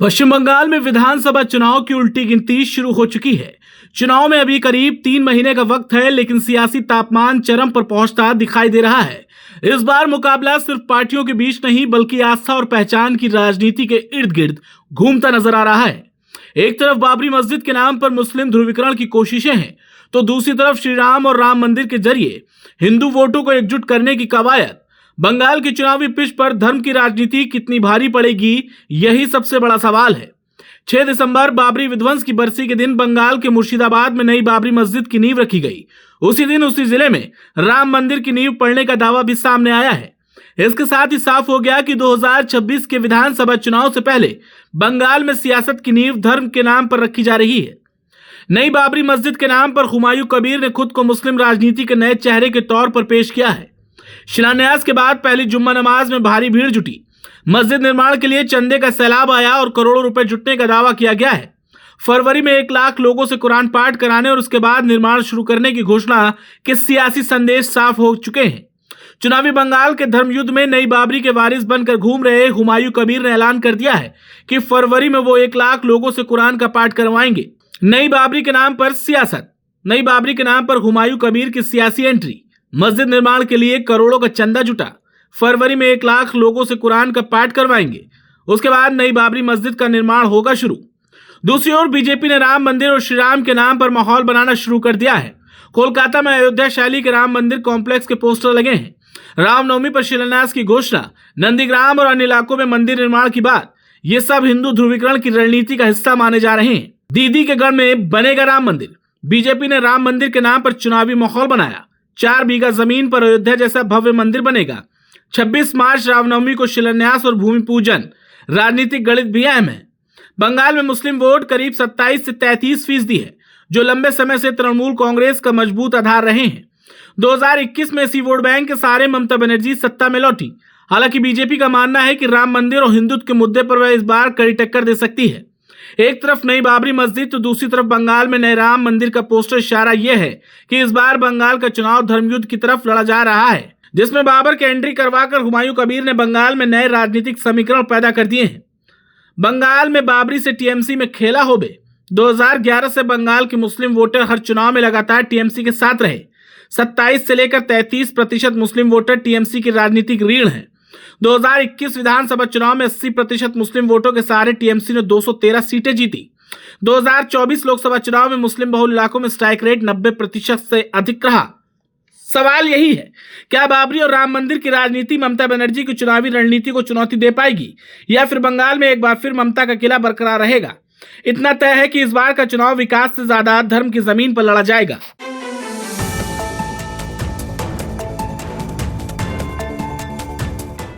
पश्चिम बंगाल में विधानसभा चुनाव की उल्टी गिनती शुरू हो चुकी है। चुनाव में अभी करीब 3 महीने का वक्त है, लेकिन सियासी तापमान चरम पर पहुंचता दिखाई दे रहा है। इस बार मुकाबला सिर्फ पार्टियों के बीच नहीं, बल्कि आस्था और पहचान की राजनीति के इर्द गिर्द घूमता नजर आ रहा है। एक तरफ बाबरी मस्जिद के नाम पर मुस्लिम ध्रुवीकरण की कोशिशें हैं, तो दूसरी तरफ श्री राम और राम मंदिर के जरिए हिंदू वोटों को एकजुट करने की कवायद। बंगाल की चुनावी पिच पर धर्म की राजनीति कितनी भारी पड़ेगी, यही सबसे बड़ा सवाल है। 6 दिसंबर बाबरी विध्वंस की बरसी के दिन बंगाल के मुर्शिदाबाद में नई बाबरी मस्जिद की नींव रखी गई। उसी दिन उसी जिले में राम मंदिर की नींव पड़ने का दावा भी सामने आया है। इसके साथ ही साफ हो गया कि 2026 के विधानसभा चुनाव से पहले बंगाल में सियासत की नींव धर्म के नाम पर रखी जा रही है। नई बाबरी मस्जिद के नाम पर हुमायूं कबीर ने खुद को मुस्लिम राजनीति के नए चेहरे के तौर पर पेश किया है। शिलान्यास के बाद पहली जुम्मा नमाज में भारी भीड़ जुटी। मस्जिद निर्माण के लिए चंदे का सैलाब आया और करोड़ों रुपए जुटने का दावा किया गया है। फरवरी में 1 लाख लोगों से कुरान पाठ कराने और उसके बाद निर्माण शुरू करने की घोषणा के सियासी संदेश साफ हो चुके हैं। चुनावी बंगाल के धर्म युद्ध में नई बाबरी के वारिस बनकर घूम रहे हुमायूं कबीर ने ऐलान कर दिया है कि फरवरी में वो 1 लाख लोगों से कुरान का पाठ करवाएंगे। नई बाबरी के नाम पर सियासत, नई बाबरी के नाम पर हुमायूं कबीर की सियासी एंट्री। मस्जिद निर्माण के लिए करोड़ों का चंदा जुटा। फरवरी में 1 लाख लोगों से कुरान का पाठ करवाएंगे। उसके बाद नई बाबरी मस्जिद का निर्माण होगा शुरू। दूसरी ओर बीजेपी ने राम मंदिर और श्री राम के नाम पर माहौल बनाना शुरू कर दिया है। कोलकाता में अयोध्या शैली के राम मंदिर कॉम्प्लेक्स के पोस्टर लगे हैं। रामनवमी पर शिलान्यास की घोषणा, नंदीग्राम और अन्य इलाकों में मंदिर निर्माण की बात, ये सब हिंदू ध्रुवीकरण की रणनीति का हिस्सा माने जा रहे हैं। दीदी के गढ़ में बनेगा राम मंदिर। बीजेपी ने राम मंदिर के नाम पर चुनावी माहौल बनाया। 4 बीघा जमीन पर अयोध्या जैसा भव्य मंदिर बनेगा। 26 मार्च रामनवमी को शिलान्यास और भूमि पूजन। राजनीतिक गणित भी अहम है। बंगाल में मुस्लिम वोट करीब 27 से 33% है, जो लंबे समय से तृणमूल कांग्रेस का मजबूत आधार रहे हैं। 2021 में इसी वोट बैंक के सहारे ममता बनर्जी सत्ता में लौटी। हालांकि बीजेपी का मानना है कि राम मंदिर और हिंदुत्व के मुद्दे पर वह इस बार कड़ी टक्कर दे सकती है। एक तरफ नई बाबरी मस्जिद तो दूसरी तरफ बंगाल में नए राम मंदिर का पोस्टर इशारा यह है कि इस बार बंगाल का चुनाव धर्मयुद्ध की तरफ लड़ा जा रहा है, जिसमें बाबर के एंट्री करवाकर हुमायूं कबीर ने बंगाल में नए राजनीतिक समीकरण पैदा कर दिए हैं। बंगाल में बाबरी से टीएमसी में खेला होबे। 2011 से बंगाल के मुस्लिम वोटर हर चुनाव में लगातार टीएमसी के साथ रहे। 27 से लेकर 33% मुस्लिम वोटर टीएमसी की राजनीतिक रीढ़ हैं। 2021 विधानसभा चुनाव में 80% मुस्लिम वोटों के सहारे टीएमसी ने 213 सीटें जीती। 2024 लोकसभा चुनाव में मुस्लिम बहुल इलाकों में स्ट्राइक रेट 90% से अधिक रहा। सवाल यही है, क्या बाबरी और राम मंदिर की राजनीति ममता बनर्जी की चुनावी रणनीति को चुनौती दे पाएगी, या फिर बंगाल में एक बार फिर ममता का किला बरकरार रहेगा? इतना तय है कि इस बार का चुनाव विकास से ज्यादा धर्म की जमीन पर लड़ा जाएगा।